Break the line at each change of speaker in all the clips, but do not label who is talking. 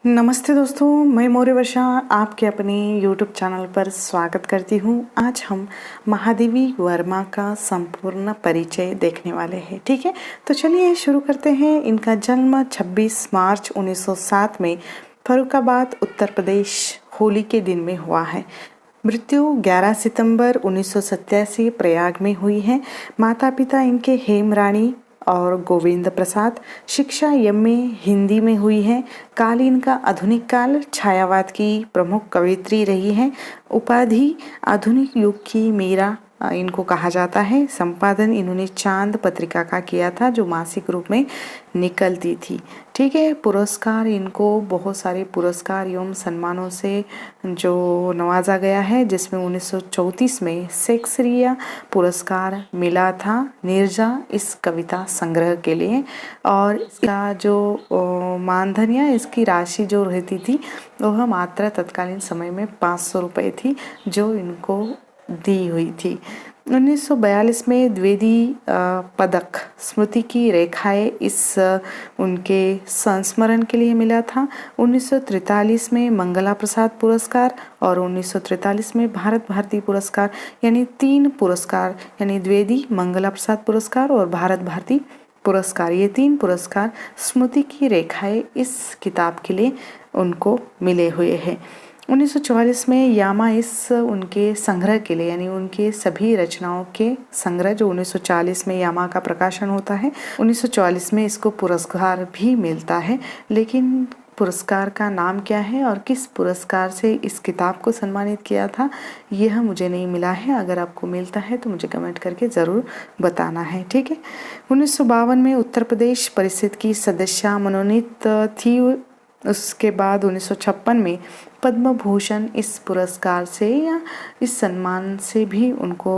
नमस्ते दोस्तों, मैं मौर्य वर्षा आपके अपने YouTube चैनल पर स्वागत करती हूँ। आज हम महादेवी वर्मा का संपूर्ण परिचय देखने वाले हैं। ठीक है, तो चलिए शुरू करते हैं। इनका जन्म 26 मार्च 1907 में फर्रुखाबाद उत्तर प्रदेश होली के दिन में हुआ है। मृत्यु 11 सितंबर 1987 प्रयाग में हुई है। माता पिता इनके हेमरानी और गोविंद प्रसाद। शिक्षा एमए हिंदी में हुई है। काल इनका आधुनिक काल छायावाद की प्रमुख कवयित्री रही है। उपाधि आधुनिक युग की मीरा इनको कहा जाता है। संपादन इन्होंने चांद पत्रिका का किया था, जो मासिक रूप में निकलती थी। ठीक है, पुरस्कार इनको बहुत सारे पुरस्कार एवं सम्मानों से जो नवाजा गया है, जिसमें 1934 में शेक्सपियर पुरस्कार मिला था निर्जा इस कविता संग्रह के लिए। और इसका जो मानधन या इसकी राशि जो रहती थी वह मात्र तत्कालीन समय में 500 रुपये थी, जो इनको दी हुई थी। 1942 में द्विवेदी पदक स्मृति की रेखाएं इस उनके संस्मरण के लिए मिला था। 1943 में मंगला प्रसाद पुरस्कार और 1943 में भारत भारती पुरस्कार, यानी 3 पुरस्कार, यानी द्विवेदी, मंगला प्रसाद पुरस्कार और भारत भारती पुरस्कार, ये 3 पुरस्कार स्मृति की रेखाएं इस किताब के लिए उनको मिले हुए हैं। 1944 में यामा इस उनके संग्रह के लिए, यानी उनके सभी रचनाओं के संग्रह, जो 1940 में यामा का प्रकाशन होता है, 1944 में इसको पुरस्कार भी मिलता है। लेकिन पुरस्कार का नाम क्या है और किस पुरस्कार से इस किताब को सम्मानित किया था, यह मुझे नहीं मिला है। अगर आपको मिलता है तो मुझे कमेंट करके ज़रूर बताना है। ठीक है, 1952 में उत्तर प्रदेश परिषद की सदस्य मनोनीत थी। उसके बाद 1956 में पद्म भूषण इस पुरस्कार से या इस सम्मान से भी उनको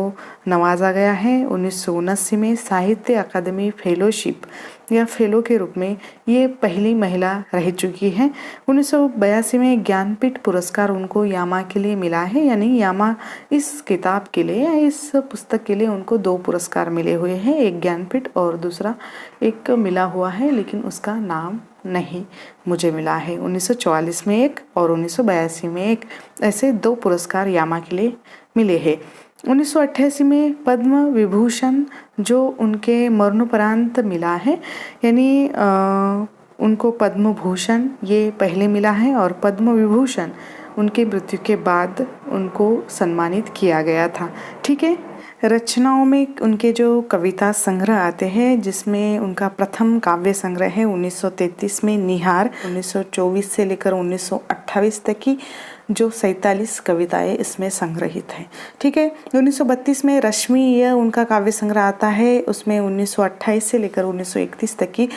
नवाजा गया है। 1979 में साहित्य अकादमी फेलोशिप या फेलो के रूप में ये पहली महिला रह चुकी है। 1982 में ज्ञानपीठ पुरस्कार उनको यामा के लिए मिला है, यानी यामा इस किताब के लिए या इस पुस्तक के लिए उनको 2 पुरस्कार मिले हुए हैं, एक ज्ञानपीठ और दूसरा एक मिला हुआ है, लेकिन उसका नाम नहीं मुझे मिला है। 1944 में एक और 1982 में एक, ऐसे 2 पुरस्कार यामा के लिए मिले हैं। 1988 में पद्म विभूषण जो उनके मरणोपरांत मिला है, यानी उनको पद्म भूषण ये पहले मिला है और पद्म विभूषण उनके मृत्यु के बाद उनको सम्मानित किया गया था। ठीक है, रचनाओं में उनके जो कविता संग्रह आते हैं, जिसमें उनका प्रथम काव्य संग्रह है 1933 में निहार, 1924 से लेकर 1928 तक की जो 47 कविताएं इसमें संग्रहित हैं। ठीक है, 1932 में रश्मि यह उनका काव्य संग्रह आता है, उसमें 1928 से लेकर 1931 तक की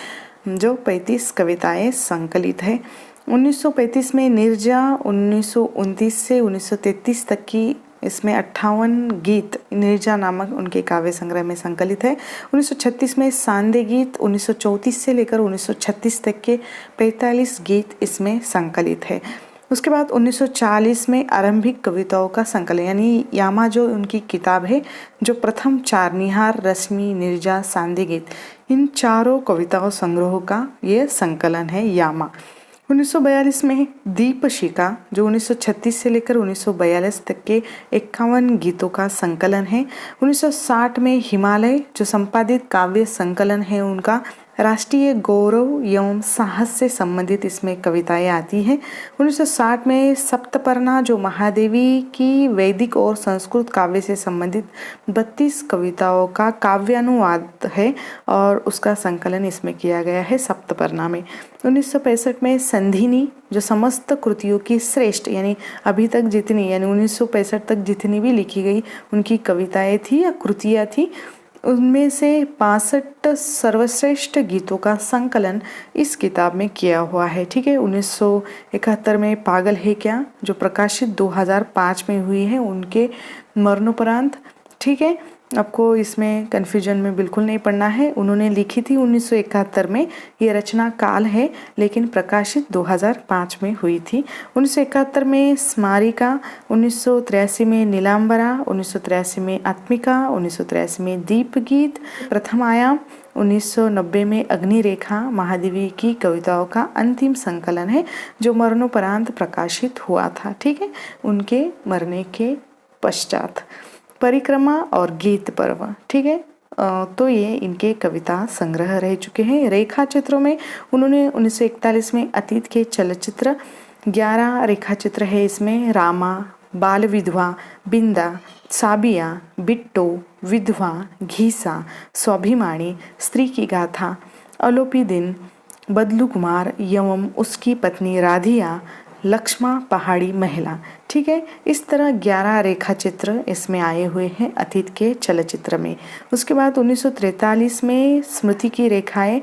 जो 35 कविताएं संकलित है। 1935 में निर्जा, 1929 से 1933 तक की इसमें 58 गीत निर्जा नामक उनके काव्य संग्रह में संकलित है। 1936 में सांदे गीत, 1934 से लेकर 1936 तक के 45 गीत इसमें संकलित है। उसके बाद 1940 में आरंभिक कविताओं का संकलन, यानी यामा जो उनकी किताब है, जो प्रथम 4 निहार, रश्मि, निर्जा, सांदे गीत, इन चारों कविताओं संग्रहों का ये संकलन है यामा। 1942 में दीपशिखा जो 1936 से लेकर 1942 तक के 51 गीतों का संकलन है। 1960 में हिमालय जो संपादित काव्य संकलन है उनका, राष्ट्रीय गौरव एवं साहस से संबंधित इसमें कविताएं आती हैं। 1960 में सप्तपर्णा जो महादेवी की वैदिक और संस्कृत काव्य से संबंधित 32 कविताओं का काव्यानुवाद है और उसका संकलन इसमें किया गया है सप्तपर्णा में। 1965 में संधिनी जो समस्त कृतियों की श्रेष्ठ, यानी अभी तक जितनी, यानी 1965 तक जितनी भी लिखी गई उनकी कविताएं थी या कृतियाँ थी, उनमें से 65 सर्वश्रेष्ठ गीतों का संकलन इस किताब में किया हुआ है। ठीक है, 1971 में पागल है क्या जो प्रकाशित 2005 में हुई है उनके मरणोपरांत। ठीक है, आपको इसमें कन्फ्यूजन में बिल्कुल नहीं पड़ना है। उन्होंने लिखी थी 1971 में, ये रचना काल है लेकिन प्रकाशित 2005 में हुई थी। 1971 में स्मारिका, 1983 में नीलांबरा, 1983 में आत्मिका, 1983 में दीप गीत प्रथम आया, 1990 में अग्निरेखा महादेवी की कविताओं का अंतिम संकलन है जो मरणोपरांत प्रकाशित हुआ था। ठीक है, उनके मरने के पश्चात। परिक्रमा और गीत पर्व, ठीक है, तो ये इनके कविता संग्रह रह चुके हैं। रेखा चित्रों में उन्होंने 1941 में अतीत के चलचित्र 11 रेखा चित्र है। इसमें रामा, बाल विधवा, बिंदा, साबिया, बिट्टो, विधवा, घीसा, स्वाभिमानी, स्त्री की गाथा, अलोपी दिन, बदलू कुमार एवं उसकी पत्नी राधिया, लक्ष्मा पहाड़ी महिला। ठीक है, इस तरह 11 रेखा चित्र इसमें आए हुए हैं अतीत के चलचित्र में। उसके बाद 1943 में स्मृति की रेखाएं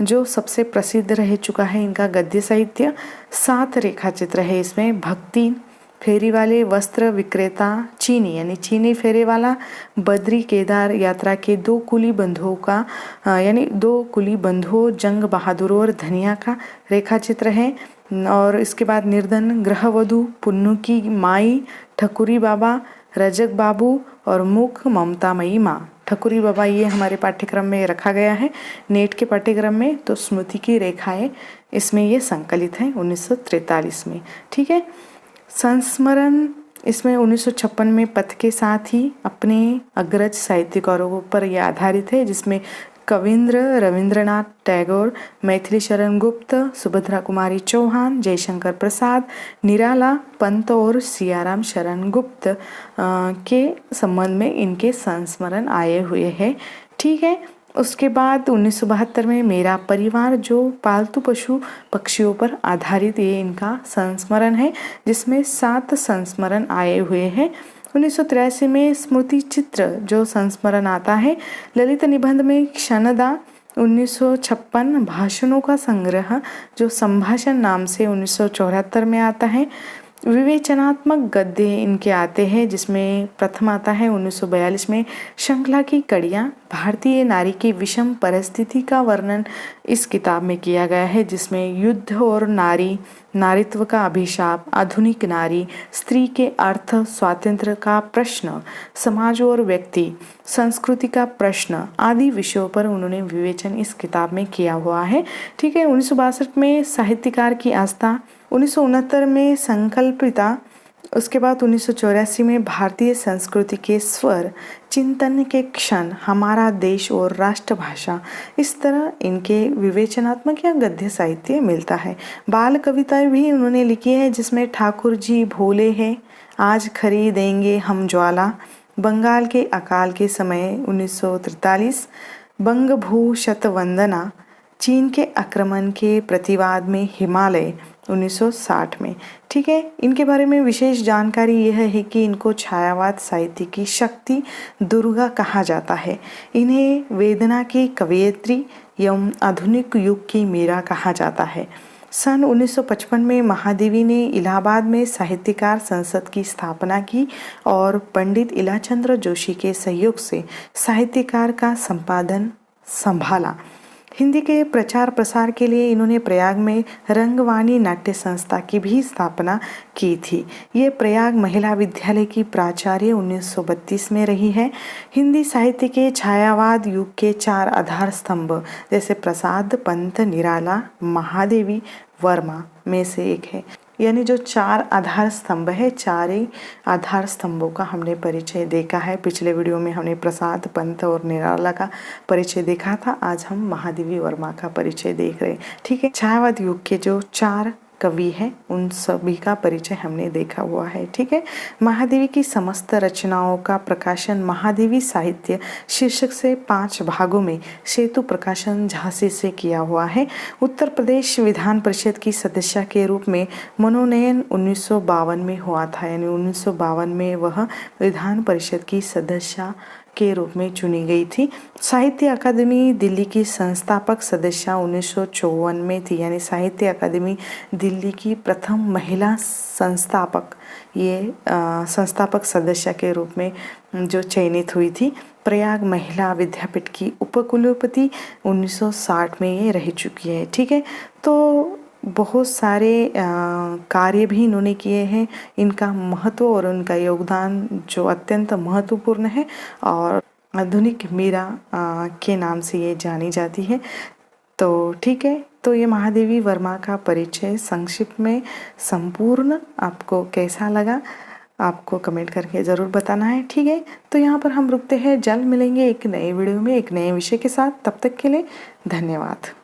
जो सबसे प्रसिद्ध रह चुका है इनका गद्य साहित्य। 7 रेखा चित्र है इसमें। भक्ति, फेरी वाले, वस्त्र विक्रेता, चीनी यानी चीनी फेरे वाला, बद्री केदार यात्रा के 2 कुली बंधुओं का यानी 2 कुली बंधुओं जंग बहादुर और धनिया का रेखा चित्र है। और इसके बाद निर्धन, गृहवधू, पुन्नू की माई, ठकुरी बाबा, रजक बाबू और मुख ममतामयी माँ। ठकुरी बाबा ये हमारे पाठ्यक्रम में रखा गया है नेट के पाठ्यक्रम में, तो स्मृति की रेखाएं इसमें ये संकलित हैं 1943 में। ठीक है, संस्मरण इसमें 1956 में पथ के साथ ही अपने अग्रज साहित्यकारों पर यह आधारित है, जिसमें कविंद्र रविंद्रनाथ टैगोर, मैथिली शरण गुप्त, सुभद्रा कुमारी चौहान, जयशंकर प्रसाद, निराला पंत और सियाराम शरण गुप्त के संबंध में इनके संस्मरण आए हुए हैं। ठीक है, उसके बाद 1972 में मेरा परिवार जो पालतू पशु पक्षियों पर आधारित ये इनका संस्मरण है, जिसमें 7 संस्मरण आए हुए हैं। 1983 में स्मृति चित्र जो संस्मरण आता है। ललित निबंध में क्षणदा 1956 भाषणों का संग्रह जो संभाषण नाम से 1974 में आता है। विवेचनात्मक गद्य इनके आते हैं, जिसमें प्रथम आता है 1942 में श्रृंखला की कड़ियाँ। भारतीय नारी की विषम परिस्थिति का वर्णन इस किताब में किया गया है, जिसमें युद्ध और नारी, नारीत्व का अभिशाप, आधुनिक नारी, स्त्री के अर्थ, स्वातंत्र्य का प्रश्न, समाज और व्यक्ति, संस्कृति का प्रश्न आदि विषयों पर उन्होंने विवेचन इस किताब में किया हुआ है। ठीक है, 1962 में साहित्यकार की आस्था, 1969 में संकल्पिता, उसके बाद 1984 में भारतीय संस्कृति के स्वर, चिंतन के क्षण, हमारा देश और राष्ट्रभाषा। इस तरह इनके विवेचनात्मक या गद्य साहित्य मिलता है। बाल कविताएं भी उन्होंने लिखी है, जिसमें ठाकुर जी भोले हैं, आज खरीदेंगे हम ज्वाला, बंगाल के अकाल के समय 1943, बंगभू शतवंदना, चीन के आक्रमण के प्रतिवाद में हिमालय 1960 में। ठीक है, इनके बारे में विशेष जानकारी यह है कि इनको छायावाद साहित्य की शक्ति दुर्गा कहा जाता है। इन्हें वेदना की कवयित्री एवं आधुनिक युग की मीरा कहा जाता है। सन 1955 में महादेवी ने इलाहाबाद में साहित्यकार संसद की स्थापना की और पंडित इलाचंद्र जोशी के सहयोग से साहित्यकार का संपादन संभाला। हिंदी के प्रचार प्रसार के लिए इन्होंने प्रयाग में रंगवाणी नाट्य संस्था की भी स्थापना की थी। ये प्रयाग महिला विद्यालय की प्राचार्य 1932 में रही है। हिंदी साहित्य के छायावाद युग के 4 आधार स्तंभ जैसे प्रसाद, पंत, निराला, महादेवी, वर्मा में से एक है। यानी जो 4 आधार स्तंभ है, 4 ही आधार स्तंभों का हमने परिचय देखा है। पिछले वीडियो में हमने प्रसाद, पंत और निराला का परिचय देखा था। आज हम महादेवी वर्मा का परिचय देख रहे हैं। ठीक है, छायावाद युग के जो 4 कवि हैं उन सभी का परिचय हमने देखा हुआ है। ठीक है, महादेवी की समस्त रचनाओं का प्रकाशन महादेवी साहित्य शीर्षक से 5 भागों में सेतु प्रकाशन झांसी से किया हुआ है। उत्तर प्रदेश विधान परिषद की सदस्य के रूप में मनोनयन 1952 में हुआ था, यानी 1952 में वह विधान परिषद की सदस्य के रूप में चुनी गई थी। साहित्य अकादमी दिल्ली की संस्थापक सदस्य 1954 में थी, यानी साहित्य अकादमी दिल्ली की प्रथम महिला संस्थापक संस्थापक सदस्य के रूप में जो चयनित हुई थी। प्रयाग महिला विद्यापीठ की उपकुलपति 1960 में ये रह चुकी है। ठीक है, तो बहुत सारे कार्य भी इन्होंने किए हैं। इनका महत्व और उनका योगदान जो अत्यंत महत्वपूर्ण है और आधुनिक मीरा के नाम से ये जानी जाती है। तो ठीक है, तो ये महादेवी वर्मा का परिचय संक्षिप्त में संपूर्ण आपको कैसा लगा, आपको कमेंट करके ज़रूर बताना है। ठीक है, तो यहाँ पर हम रुकते हैं, जल्द मिलेंगे एक नए वीडियो में एक नए विषय के साथ। तब तक के लिए धन्यवाद।